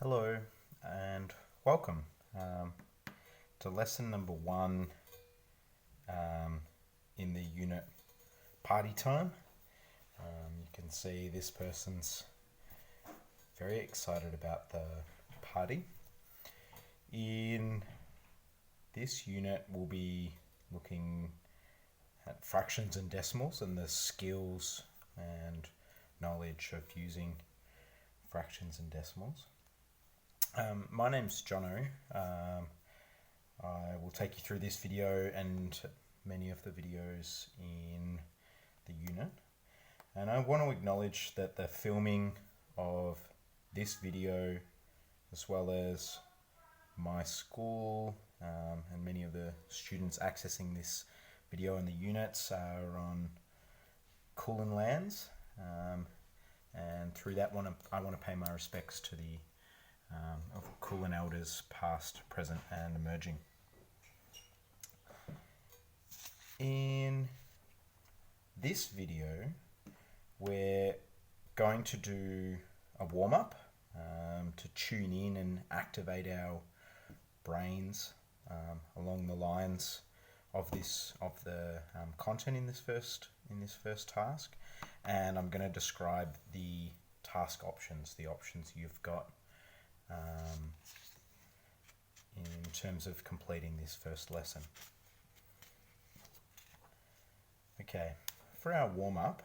Hello and welcome to lesson number one in the unit party time. You can see this person's very excited about the party. In this unit, we'll be looking at fractions and decimals and the skills and knowledge of using fractions and decimals. My name's Jono. I will take you through this video and many of the videos in the unit. And I want to acknowledge that the filming of this video, as well as my school and many of the students accessing this video in the units, are on Kulin lands. And through that, I want to pay my respects to the of Kulin elders past, present and emerging. In this video, we're going to do a warm-up to tune in and activate our brains along the lines of the content in this first task, and I'm going to describe the task options, the options you've got in terms of completing this first lesson. Okay, for our warm-up,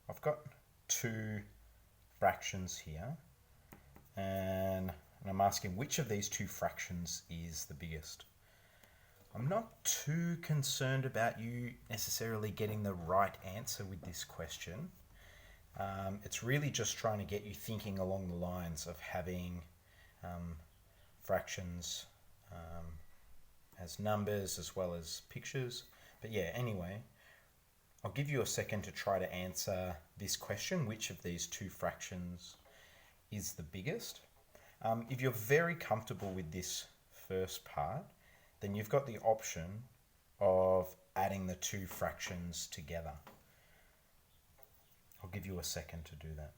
I've got two fractions here, and I'm asking which of these two fractions is the biggest. I'm not too concerned about you necessarily getting the right answer with this question. It's really just trying to get you thinking along the lines of having fractions as numbers as well as pictures. But yeah, anyway, I'll give you a second to try to answer this question, which of these two fractions is the biggest. If you're very comfortable with this first part, then you've got the option of adding the two fractions together. I'll give you a second to do that.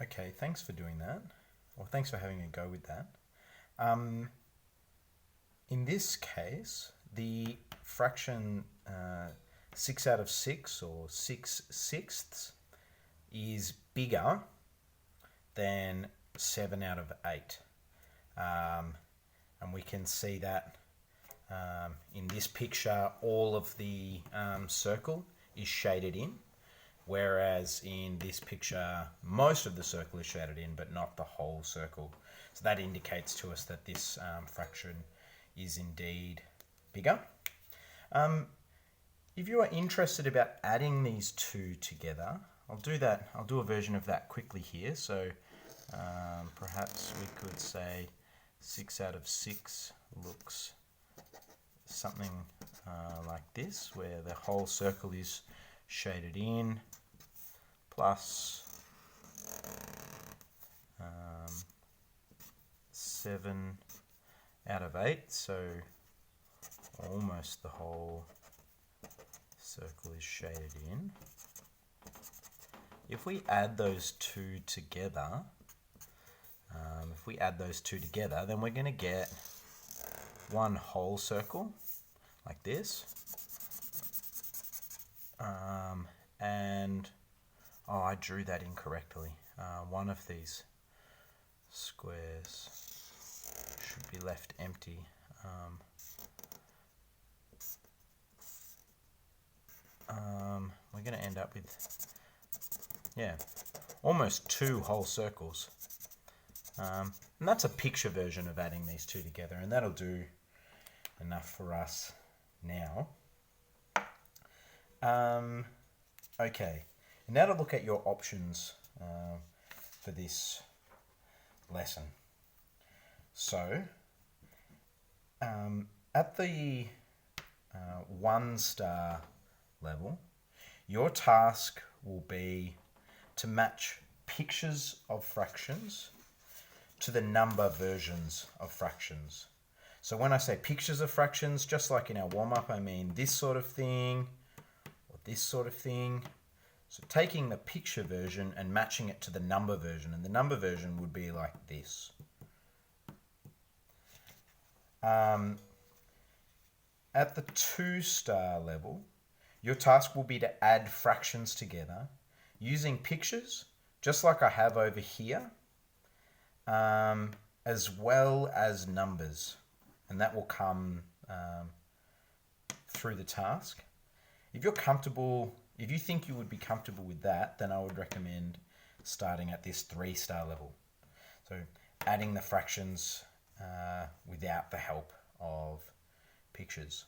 Okay, thanks for doing that. Well, thanks for having a go with that. In this case, the fraction 6 out of 6 or 6/6 is bigger than 7 out of 8. And we can see that in this picture, all of the circle is shaded in, whereas in this picture, most of the circle is shaded in, but not the whole circle. So that indicates to us that this fraction is indeed bigger. If you are interested about adding these two together, I'll do a version of that quickly here. So perhaps we could say 6 out of 6 looks something like this, where the whole circle is shaded in, plus 7 out of 8, so almost the whole circle is shaded in. If we add those two together, then we're going to get one whole circle like this. And I drew that incorrectly. One of these squares should be left empty. We're going to end up with, almost two whole circles. And that's a picture version of adding these two together, and that'll do enough for us now. Okay, now to look at your options for this lesson. So, at the 1-star level, your task will be to match pictures of fractions to the number versions of fractions. So when I say pictures of fractions, just like in our warm-up, I mean this sort of thing or this sort of thing. So taking the picture version and matching it to the number version, and the number version would be like this. At the 2-star level, your task will be to add fractions together using pictures, just like I have over here, as well as numbers. And that will come through the task. If you're comfortable, if you think you would be comfortable with that, then I would recommend starting at this 3-star level. So adding the fractions without the help of pictures.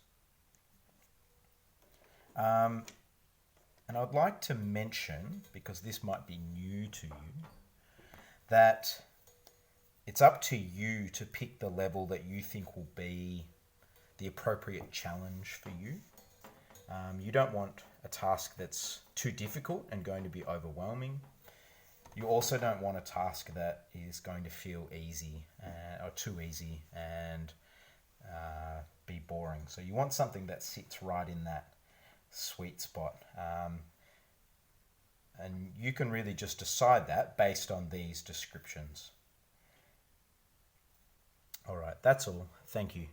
And I'd like to mention, because this might be new to you, that it's up to you to pick the level that you think will be the appropriate challenge for you. You don't want a task that's too difficult and going to be overwhelming. You also don't want a task that is going to feel easy or too easy and be boring. So you want something that sits right in that sweet spot. And you can really just decide that based on these descriptions. All right, that's all. Thank you.